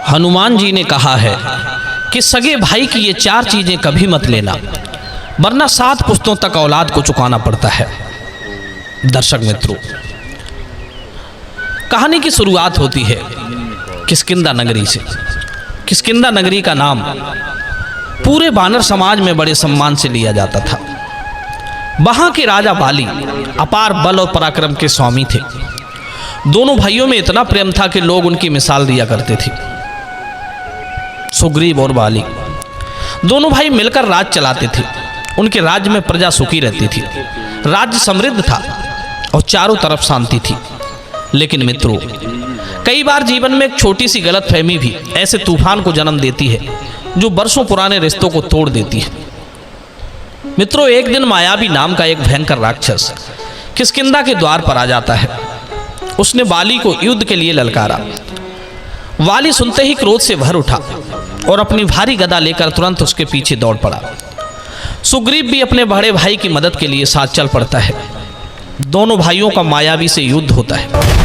हनुमान जी ने कहा है कि सगे भाई की ये 4 चीजें कभी मत लेना, वरना 7 पुश्तों तक औलाद को चुकाना पड़ता है। दर्शक मित्रों, कहानी की शुरुआत होती है किष्किंधा नगरी से। किष्किंधा नगरी का नाम पूरे वानर समाज में बड़े सम्मान से लिया जाता था। वहां के राजा बाली अपार बल और पराक्रम के स्वामी थे। दोनों भाइयों में इतना प्रेम था कि लोग उनकी मिसाल दिया करते थे। सुग्रीव और बाली दोनों भाई मिलकर राज चलाते थे। उनके राज्य में प्रजा सुखी रहती थी, राज्य समृद्ध था और चारों तरफ शांति थी। लेकिन मित्रों, कई बार जीवन में एक छोटी सी गलतफहमी भी ऐसे तूफान को जन्म देती है जो वर्षों पुराने रिश्तों को तोड़ देती है। मित्रों, एक दिन मायावी नाम का एक भयंकर राक्षस किष्किंधा के द्वार पर आ जाता है। उसने बाली को युद्ध के लिए ललकारा। वाली सुनते ही क्रोध से भर उठा और अपनी भारी गदा लेकर तुरंत उसके पीछे दौड़ पड़ा। सुग्रीव भी अपने बड़े भाई की मदद के लिए साथ चल पड़ता है। दोनों भाइयों का मायावी से युद्ध होता है।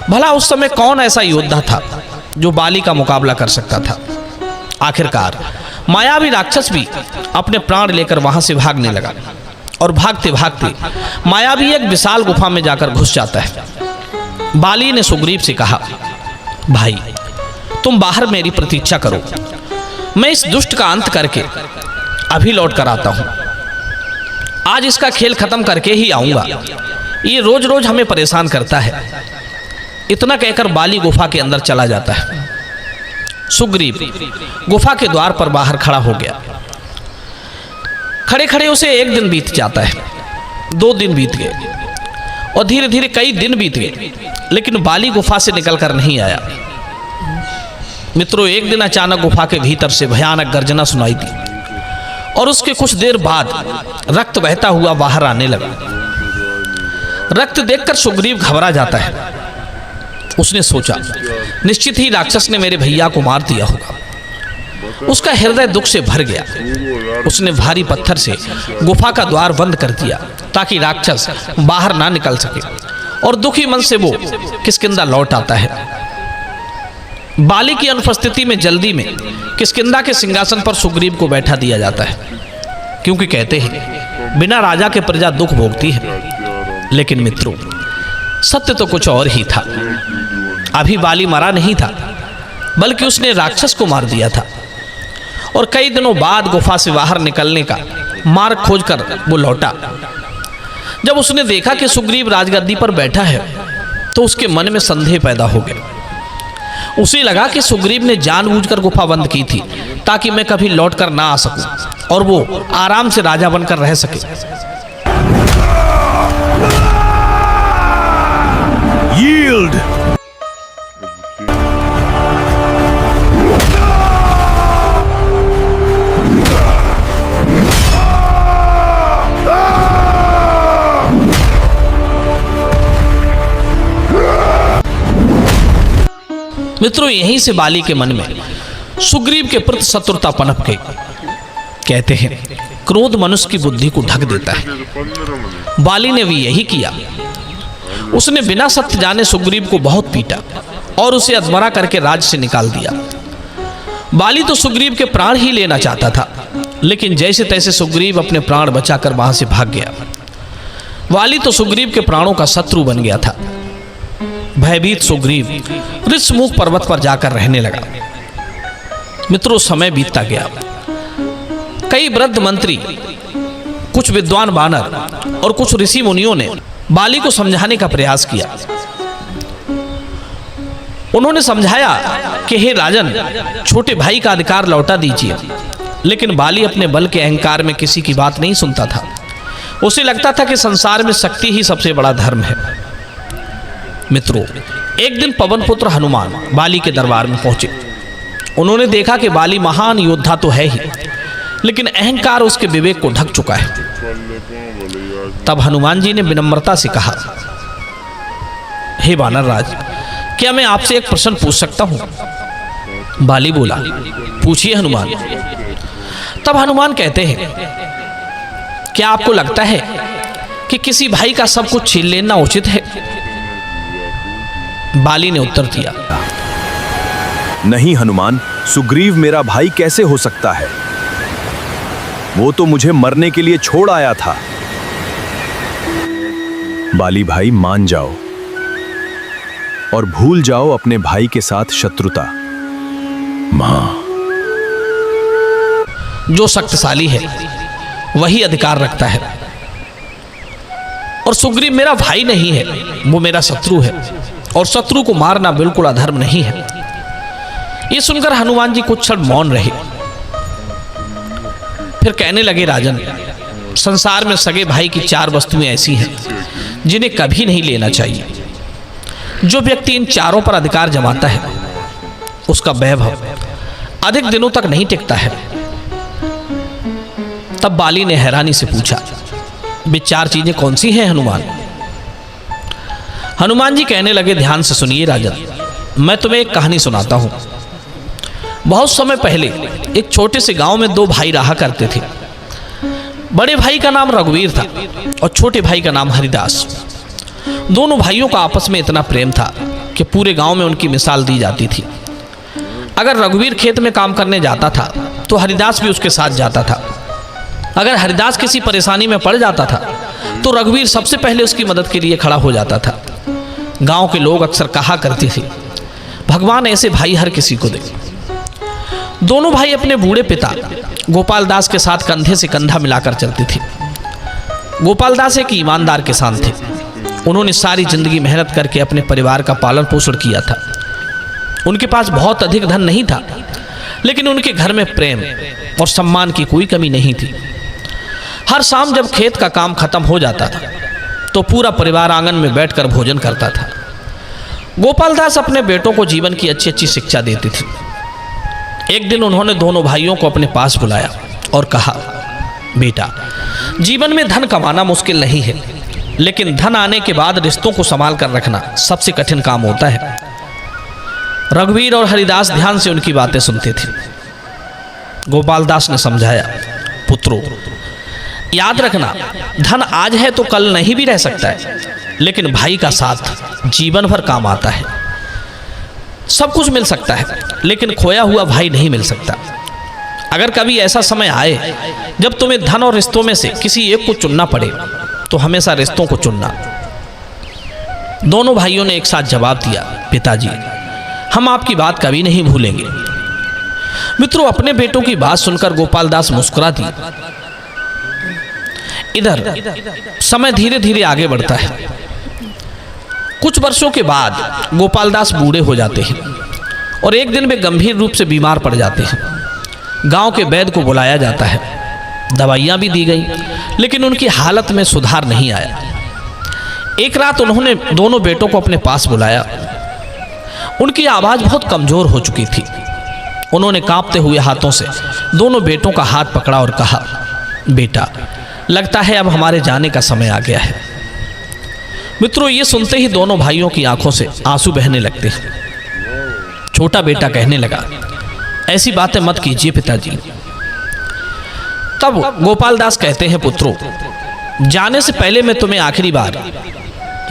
भला उस समय कौन ऐसा योद्धा था जो बाली का मुकाबला कर सकता था? आखिरकार मायावी राक्षस भी अपने प्राण लेकर वहां से भागने लगा और भागते भागते मायावी एक विशाल गुफा में जाकर घुस जाता है। बाली ने सुग्रीव से कहा, भाई तुम बाहर मेरी प्रतीक्षा करो, मैं इस दुष्ट का अंत करके अभी लौट कर आता हूं। आज इसका खेल खत्म करके ही आऊंगा, ये रोज रोज हमें परेशान करता है। इतना कहकर बाली गुफा के अंदर चला जाता है। सुग्रीव गुफा के द्वार पर बाहर खड़ा हो गया। खड़े खड़े उसे 1 दिन बीत जाता है, 2 दिन बीत गए और धीरे धीरे कई दिन बीत गए, लेकिन बाली गुफा से निकलकर नहीं आया। मित्रों, एक दिन अचानक गुफा के भीतर से भयानक गर्जना सुनाई दी और उसके कुछ देर बाद रक्त बहता हुआ बाहर आने लगा। रक्त देखकर सुग्रीव घबरा जाता है। उसने सोचा, निश्चित ही राक्षस ने मेरे भैया को मार दिया होगा। उसका हृदय दुख से भर गया। उसने भारी पत्थर से गुफा का द्वार बंद कर दिया ताकि राक्षस बाहर ना निकल सके, और दुखी मन से वो किष्किंधा लौट आता है। बाली की अनुपस्थिति में जल्दी में किष्किंधा के सिंहासन पर सुग्रीव को बैठा दिया जाता है, क्योंकि कहते हैं बिना राजा के प्रजा दुख भोगती है। लेकिन मित्रों, सत्य तो कुछ और ही था। अभी बाली मरा नहीं था, बल्कि उसने राक्षस को मार दिया था। और कई दिनों बाद गुफा से बाहर निकलने का मार्ग खोजकर वो लौटा। जब उसने देखा कि सुग्रीव राजगद्दी पर बैठा है तो उसके मन में संदेह पैदा हो गया। उसे लगा कि सुग्रीव ने जानबूझकर गुफा बंद की थी ताकि मैं कभी लौटकर ना आ सकूं और वो आराम से राजा बनकर रह सके। Yield! मित्रों, यहीं से बाली के मन में सुग्रीव के प्रति शत्रुता पनप गई। कहते हैं क्रोध मनुष्य की बुद्धि को ढक देता है। बाली ने भी यही किया। उसने बिना सत्य जाने सुग्रीव को बहुत पीटा और उसे अधमरा करके राज्य से निकाल दिया। बाली तो सुग्रीव के प्राण ही लेना चाहता था, लेकिन जैसे तैसे सुग्रीव अपने प्राण बचाकर वहां से भाग गया। बाली तो सुग्रीव के प्राणों का शत्रु बन गया था। भयभीत सुग्रीव ऋषमुख पर्वत पर जाकर रहने लगा। मित्रों, समय बीतता गया। कई वृद्ध मंत्री, कुछ विद्वान वानर और कुछ ऋषि मुनियों ने बाली को समझाने का प्रयास किया। उन्होंने समझाया कि हे राजन, छोटे भाई का अधिकार लौटा दीजिए। लेकिन बाली अपने बल के अहंकार में किसी की बात नहीं सुनता था। उसे लगता था कि संसार में शक्ति ही सबसे बड़ा धर्म है। मित्रों, एक दिन पवनपुत्र हनुमान बाली के दरबार में पहुंचे। उन्होंने देखा कि बाली महान योद्धा तो है ही, लेकिन अहंकार उसके विवेक को ढक चुका है। तब हनुमान जी ने विनम्रता से कहा, हे वानर राज, क्या मैं आपसे एक प्रश्न पूछ सकता हूं? बाली बोला, पूछिए हनुमान। तब हनुमान कहते हैं, क्या आपको लगता है कि किसी भाई का सब कुछ छीन लेना उचित है? बाली ने उत्तर दिया, नहीं हनुमान, सुग्रीव मेरा भाई कैसे हो सकता है? वो तो मुझे मरने के लिए छोड़ आया था। बाली भाई, मान जाओ और भूल जाओ अपने भाई के साथ शत्रुता। मां, जो शक्तिशाली है वही अधिकार रखता है, और सुग्रीव मेरा भाई नहीं है, वो मेरा शत्रु है, और शत्रु को मारना बिल्कुल अधर्म नहीं है। ये सुनकर हनुमान जी कुछ क्षण मौन रहे, फिर कहने लगे, राजन, संसार में सगे भाई की 4 वस्तुएं ऐसी हैं जिन्हें कभी नहीं लेना चाहिए। जो व्यक्ति इन चारों पर अधिकार जमाता है उसका वैभव अधिक दिनों तक नहीं टिकता है। तब बाली ने हैरानी से पूछा, वे 4 चीजें कौन सी हैं हनुमान? हनुमान जी कहने लगे, ध्यान से सुनिए राजन, मैं तुम्हें एक कहानी सुनाता हूं। बहुत समय पहले एक छोटे से गांव में 2 भाई रहा करते थे। बड़े भाई का नाम रघुवीर था और छोटे भाई का नाम हरिदास। दोनों भाइयों का आपस में इतना प्रेम था कि पूरे गांव में उनकी मिसाल दी जाती थी। अगर रघुवीर खेत में काम करने जाता था तो हरिदास भी उसके साथ जाता था। अगर हरिदास किसी परेशानी में पड़ जाता था तो रघुवीर सबसे पहले उसकी मदद के लिए खड़ा हो जाता था। गांव के लोग अक्सर कहा करते थे, भगवान ऐसे भाई हर किसी को दे। दोनों भाई अपने बूढ़े पिता गोपाल दास के साथ कंधे से कंधा मिलाकर चलते थे। गोपाल दास एक ईमानदार किसान थे। उन्होंने सारी जिंदगी मेहनत करके अपने परिवार का पालन पोषण किया था। उनके पास बहुत अधिक धन नहीं था, लेकिन उनके घर में प्रेम और सम्मान की कोई कमी नहीं थी। हर शाम जब खेत का काम खत्म हो जाता था तो पूरा परिवार आंगन में बैठकर भोजन करता था। गोपाल दास अपने बेटों को जीवन की अच्छी अच्छी शिक्षा देते थे। एक दिन उन्होंने दोनों भाइयों को अपने पास बुलाया और कहा, बेटा, जीवन में धन कमाना मुश्किल नहीं है, लेकिन धन आने के बाद रिश्तों को संभाल कर रखना सबसे कठिन काम होता है। रघुवीर और हरिदास ध्यान से उनकी बातें सुनते थे। गोपाल दास ने समझाया, पुत्रों, याद रखना, धन आज है तो कल नहीं भी रह सकता है, लेकिन भाई का साथ जीवन भर काम आता है। सब कुछ मिल सकता है, लेकिन खोया हुआ भाई नहीं मिल सकता। अगर कभी ऐसा समय आए जब तुम्हें धन और रिश्तों में से किसी एक को चुनना पड़े तो हमेशा रिश्तों को चुनना। दोनों भाइयों ने एक साथ जवाब दिया, पिताजी, हम आपकी बात कभी नहीं भूलेंगे। मित्रों, अपने बेटों की बात सुनकर गोपाल दास मुस्कुरा दी। इधर समय धीरे धीरे आगे बढ़ता है। कुछ वर्षों के बाद गोपाल दास बूढ़े हो जाते हैं और एक दिन वे गंभीर रूप से बीमार पड़ जाते हैं। गांव के वैद्य को बुलाया जाता है, दवाइयां भी दी गई, लेकिन उनकी हालत में सुधार नहीं आया। एक रात उन्होंने दोनों बेटों को अपने पास बुलाया। उनकी आवाज बहुत कमजोर हो चुकी थी। उन्होंने कांपते हुए हाथों से दोनों बेटों का हाथ पकड़ा और कहा, बेटा, लगता है अब हमारे जाने का समय आ गया है। मित्रों, ये सुनते ही दोनों भाइयों की आंखों से आंसू बहने लगते हैं। छोटा बेटा कहने लगा, ऐसी बातें मत कीजिए पिताजी। तब गोपाल दास कहते हैं, पुत्रों, जाने से पहले मैं तुम्हें आखिरी बार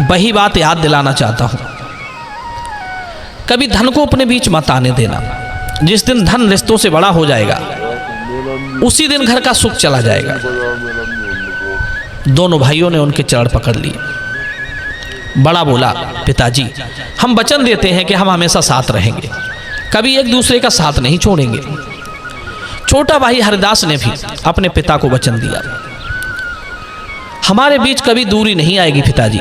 वही बात याद दिलाना चाहता हूं, कभी धन को अपने बीच मत आने देना। जिस दिन धन रिश्तों से बड़ा हो जाएगा उसी दिन घर का सुख चला जाएगा। दोनों भाइयों ने उनके चरण पकड़ लिए। बड़ा बोला, पिताजी, हम वचन देते हैं कि हम हमेशा साथ रहेंगे, कभी एक दूसरे का साथ नहीं छोड़ेंगे। छोटा भाई हरिदास ने भी अपने पिता को वचन दिया, हमारे बीच कभी दूरी नहीं आएगी पिताजी।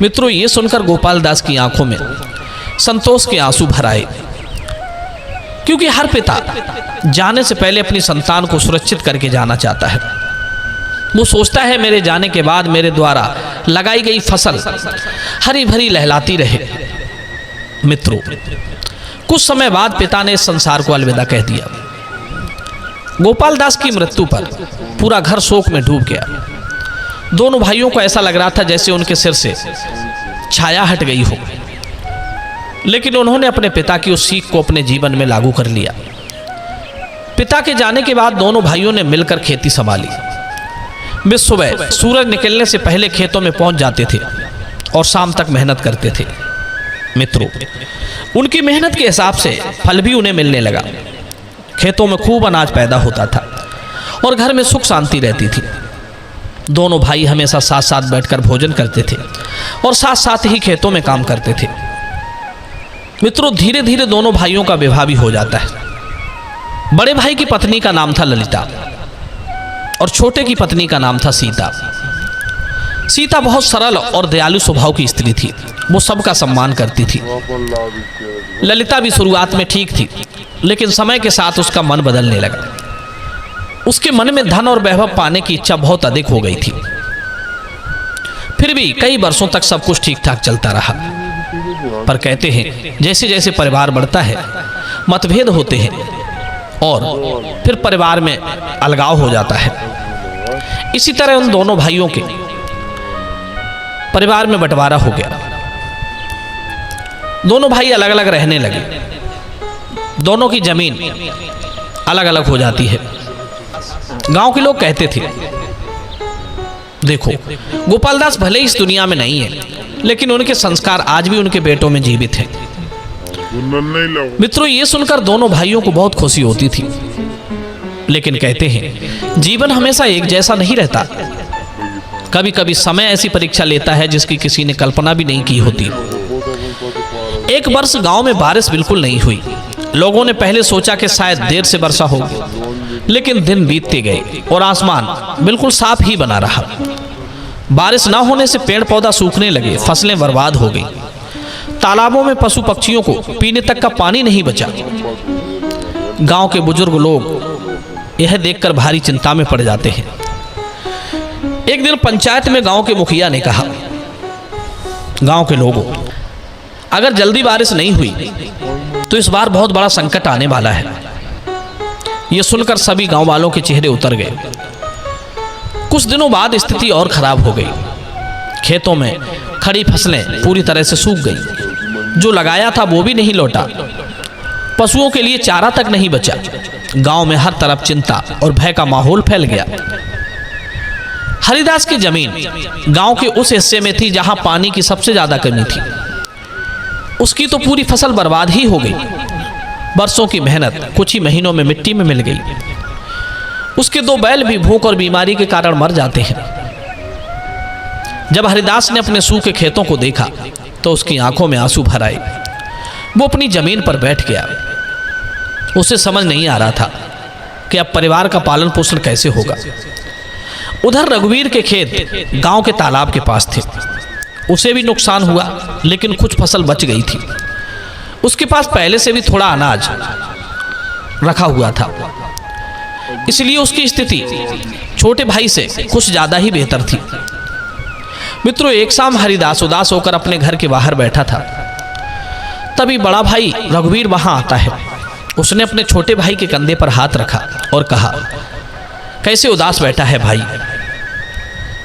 मित्रों, ये सुनकर गोपाल दास की आंखों में संतोष के आंसू भर आए, क्योंकि हर पिता जाने से पहले अपनी संतान को सुरक्षित करके जाना चाहता है। वो सोचता है मेरे जाने के बाद मेरे द्वारा लगाई गई फसल हरी भरी लहलाती रहे। मित्रों, कुछ समय बाद पिता ने इस संसार को अलविदा कह दिया। गोपाल दास की मृत्यु पर पूरा घर शोक में डूब गया। दोनों भाइयों को ऐसा लग रहा था जैसे उनके सिर से छाया हट गई हो। लेकिन उन्होंने अपने पिता की उस सीख को अपने जीवन में लागू कर लिया। पिता के जाने के बाद दोनों भाइयों ने मिलकर खेती संभाली। वे सुबह सूरज निकलने से पहले खेतों में पहुंच जाते थे और शाम तक मेहनत करते थे। मित्रों, उनकी मेहनत के हिसाब से फल भी उन्हें मिलने लगा। खेतों में खूब अनाज पैदा होता था और घर में सुख शांति रहती थी। दोनों भाई हमेशा साथ साथ बैठकर भोजन करते थे और साथ साथ ही खेतों में काम करते थे। मित्रों, धीरे धीरे दोनों भाइयों का विवाह भी हो जाता है। बड़े भाई की पत्नी का नाम था ललिता और छोटे की पत्नी का नाम था सीता। सीता बहुत सरल और दयालु स्वभाव की स्त्री थी। वो सबका सम्मान करती थी। ललिता भी शुरुआत में ठीक थी, लेकिन समय के साथ उसका मन बदलने लगा। उसके मन में धन और वैभव पाने की इच्छा बहुत अधिक हो गई थी। फिर भी कई वर्षों तक सब कुछ ठीक ठाक चलता रहा। पर कहते हैं जैसे जैसे परिवार बढ़ता है, मतभेद होते हैं और फिर परिवार में अलगाव हो जाता है। इसी तरह उन दोनों भाइयों के परिवार में बंटवारा हो गया। दोनों भाई अलग अलग रहने लगे। दोनों की जमीन अलग अलग हो जाती है। गांव के लोग कहते थे, देखो गोपालदास भले इस दुनिया में नहीं है, लेकिन उनके संस्कार आज भी उनके बेटों में जीवित हैं। मित्रों, ये सुनकर दोनों भाइयों को बहुत खुशी होती थी। लेकिन कहते हैं जीवन हमेशा एक जैसा नहीं रहता। कभी कभी समय ऐसी परीक्षा लेता है जिसकी किसी ने कल्पना भी नहीं की होती। एक वर्ष गांव में बारिश बिल्कुल नहीं हुई। लोगों ने पहले सोचा कि शायद देर से वर्षा होगी, लेकिन दिन बीतते गए और आसमान बिल्कुल साफ ही बना रहा। बारिश न होने से पेड़ पौधा सूखने लगे, फसलें बर्बाद हो गई। तालाबों में पशु पक्षियों को पीने तक का पानी नहीं बचा। गांव के बुजुर्ग लोग यह देखकर भारी चिंता में पड़ जाते हैं। एक दिन पंचायत में गांव के मुखिया ने कहा, गांव के लोगों, अगर जल्दी बारिश नहीं हुई तो इस बार बहुत बड़ा संकट आने वाला है। यह सुनकर सभी गांव वालों के चेहरे उतर गए। कुछ दिनों बाद स्थिति और खराब हो गई। खेतों में खड़ी फसलें पूरी तरह से सूख गई। जो लगाया था वो भी नहीं लौटा। पशुओं के लिए चारा तक नहीं बचा। गांव में हर तरफ चिंता और भय का माहौल फैल गया। हरिदास की जमीन गांव के उस हिस्से में थी जहां पानी की सबसे ज्यादा कमी थी। उसकी तो पूरी फसल बर्बाद ही हो गई। बरसों की मेहनत कुछ ही महीनों में मिट्टी में मिल गई। उसके 2 बैल भी भूख और बीमारी के कारण मर जाते हैं। जब हरिदास ने अपने सूखे खेतों को देखा तो उसकी आंखों में आंसू भर आए। वो अपनी जमीन पर बैठ गया। उसे समझ नहीं आ रहा था कि अब परिवार का पालन पोषण कैसे होगा। उधर रघुवीर के खेत गांव के तालाब के पास थे। उसे भी नुकसान हुआ, लेकिन कुछ फसल बच गई थी। उसके पास पहले से भी थोड़ा अनाज रखा हुआ था, इसलिए उसकी स्थिति छोटे भाई से कुछ ज्यादा ही बेहतर थी। मित्रों, एक शाम हरिदास उदास होकर अपने घर के बाहर बैठा था। तभी बड़ा भाई रघुवीर वहां आता है। उसने अपने छोटे भाई के कंधे पर हाथ रखा और कहा, कैसे उदास बैठा है भाई?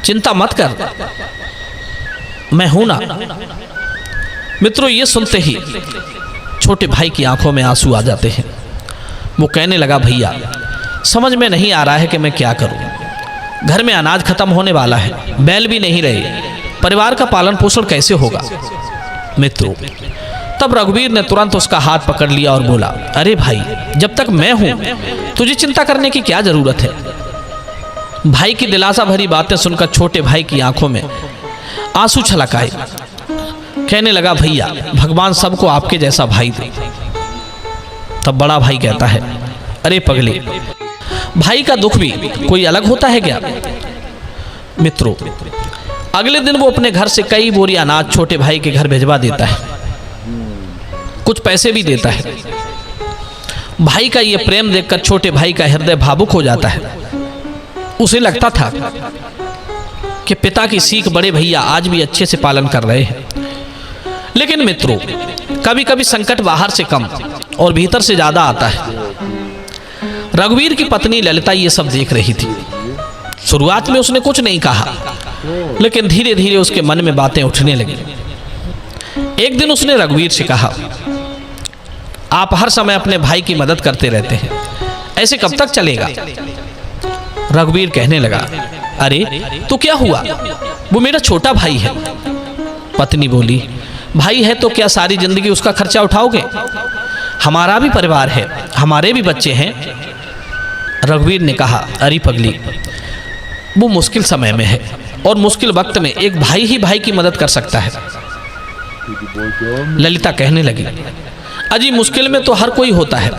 चिंता मत कर, मैं हूं ना। मित्रों, ये सुनते ही छोटे भाई की आंखों में आंसू आ जाते हैं। वो कहने लगा, भैया समझ में नहीं आ रहा है कि मैं क्या करूं। घर में अनाज खत्म होने वाला है, बैल भी नहीं रहे, परिवार का पालन पोषण कैसे होगा। मित्रों, तब रघुवीर ने तुरंत उसका हाथ पकड़ लिया और बोला, अरे भाई, जब तक मैं हूं तुझे चिंता करने की क्या जरूरत है। भाई की दिलासा भरी बातें सुनकर छोटे भाई की आंखों में आंसू छलक आए। कहने लगा, भैया भगवान सबको आपके जैसा भाई दे। तब बड़ा भाई कहता है, अरे पगले, भाई का दुख भी कोई अलग होता है क्या। मित्रों, अगले दिन वो अपने घर से कई बोरी अनाज छोटे भाई के घर भिजवा देता है। कुछ पैसे भी देता है। भाई का ये प्रेम देखकर छोटे भाई का हृदय भावुक हो जाता है। उसे लगता था कि पिता की सीख बड़े भैया आज भी अच्छे से पालन कर रहे हैं। लेकिन मित्रों, कभी कभी संकट बाहर से कम और भीतर से ज्यादा आता है। रघुवीर की पत्नी ललिता ये सब देख रही थी। शुरुआत में उसने कुछ नहीं कहा, लेकिन धीरे धीरे उसके मन में बातें उठने लगी। एक दिन उसने रघुवीर से कहा, आप हर समय अपने भाई की मदद करते रहते हैं, ऐसे कब तक चलेगा? रघुवीर कहने लगा, अरे तो क्या हुआ, वो मेरा छोटा भाई है। पत्नी बोली, भाई है तो क्या सारी जिंदगी उसका खर्चा उठाओगे? हमारा भी परिवार है, हमारे भी बच्चे हैं। रघुवीर ने कहा, अरे पगली, वो मुश्किल समय में है और मुश्किल वक्त में एक भाई ही भाई की मदद कर सकता है। ललिता कहने लगी, अजी मुश्किल में तो हर कोई होता है,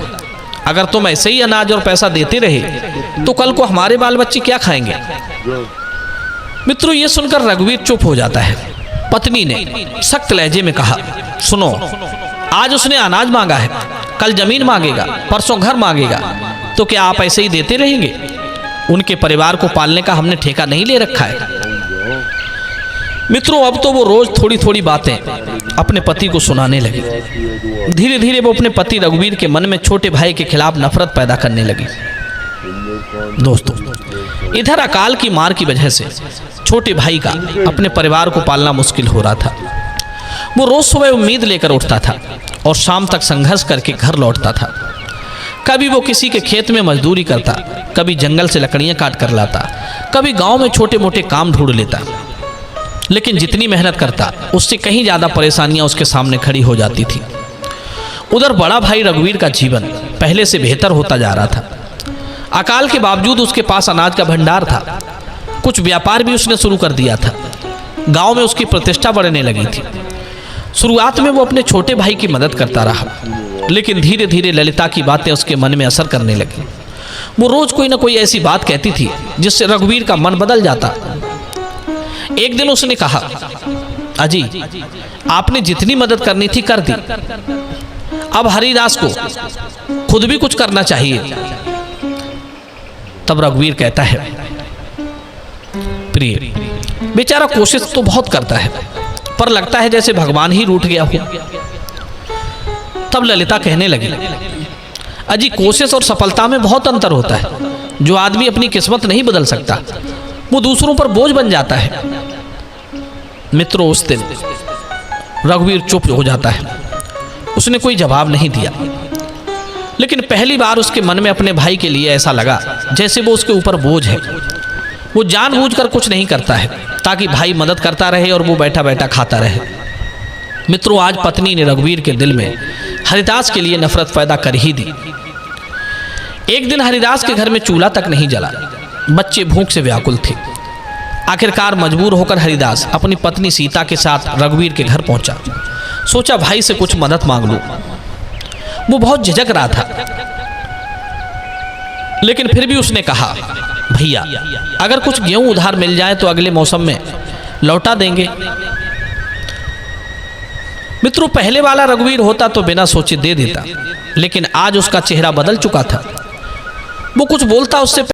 अगर तुम ऐसे ही अनाज और पैसा देते रहे तो कल को हमारे बाल बच्चे क्या खाएंगे? मित्रों, ये सुनकर रघुवीर चुप हो जाता है। पत्नी ने सख्त लहजे में कहा, सुनो, आज उसने अनाज मांगा है, कल जमीन मांगेगा, परसों घर मांगेगा, तो क्या आप ऐसे ही देते रहेंगे? उनके परिवार को पालने का हमने ठेका नहीं ले रखा है। मित्रों, अब तो वो रोज थोड़ी थोड़ी बातें अपने पति को सुनाने लगी। धीरे धीरे वो अपने पति रघुवीर के मन में छोटे भाई के खिलाफ नफरत पैदा करने लगी। दोस्तों, इधर अकाल की मार की वजह से छोटे भाई का अपने परिवार को पालना मुश्किल हो रहा था। वो रोज सुबह उम्मीद लेकर उठता था और शाम तक संघर्ष करके घर लौटता था। कभी वो किसी के खेत में मजदूरी करता, कभी जंगल से लकड़ियां काट कर लाता, कभी गांव में छोटे मोटे काम ढूंढ लेता। लेकिन जितनी मेहनत करता उससे कहीं ज़्यादा परेशानियां उसके सामने खड़ी हो जाती थी। उधर बड़ा भाई रघुवीर का जीवन पहले से बेहतर होता जा रहा था। अकाल के बावजूद उसके पास अनाज का भंडार था। कुछ व्यापार भी उसने शुरू कर दिया था। गांव में उसकी प्रतिष्ठा बढ़ने लगी थी। शुरुआत में वो अपने छोटे भाई की मदद करता रहा, लेकिन धीरे धीरे ललिता की बातें उसके मन में असर करने लगी। वो रोज कोई ना कोई ऐसी बात कहती थी जिससे रघुवीर का मन बदल जाता। एक दिन उसने कहा, अजी आपने जितनी मदद करनी थी कर दी, अब हरिदास को खुद भी कुछ करना चाहिए। तब रघुवीर कहता है, प्रिय, बेचारा कोशिश तो बहुत करता है, पर लगता है जैसे भगवान ही रूठ गया हो। तब ललिता कहने लगी, अजी कोशिश और सफलता में बहुत अंतर होता है। जो आदमी अपनी किस्मत नहीं बदल सकता वो दूसरों पर बोझ बन जाता है। मित्रों, उस दिन रघुवीर चुप हो जाता है। उसने कोई जवाब नहीं दिया, लेकिन पहली बार उसके मन में अपने भाई के लिए ऐसा लगा जैसे वो उसके ऊपर बोझ है। वो जानबूझकर कुछ नहीं करता है ताकि भाई मदद करता रहे और वो बैठा बैठा खाता रहे। मित्रों, आज पत्नी ने रघुवीर के दिल में हरिदास के लिए नफरत पैदा कर ही दी। एक दिन हरिदास के घर में चूल्हा तक नहीं जला। बच्चे भूख से व्याकुल थे। आखिरकार मजबूर होकर हरिदास अपनी पत्नी सीता के साथ रघुवीर के घर पहुंचा। सोचा भाई से कुछ मदद मांग लूं। वो बहुत झिझक रहा था, लेकिन फिर भी उसने कहा, भैया अगर कुछ गेहूं उधार मिल जाए तो अगले मौसम में लौटा देंगे। मित्रों, पहले वाला रघुवीर होता तो बिना सोचे दे देता, लेकिन आज उसका चेहरा बदल चुका था। वो कुछ बोलता उससे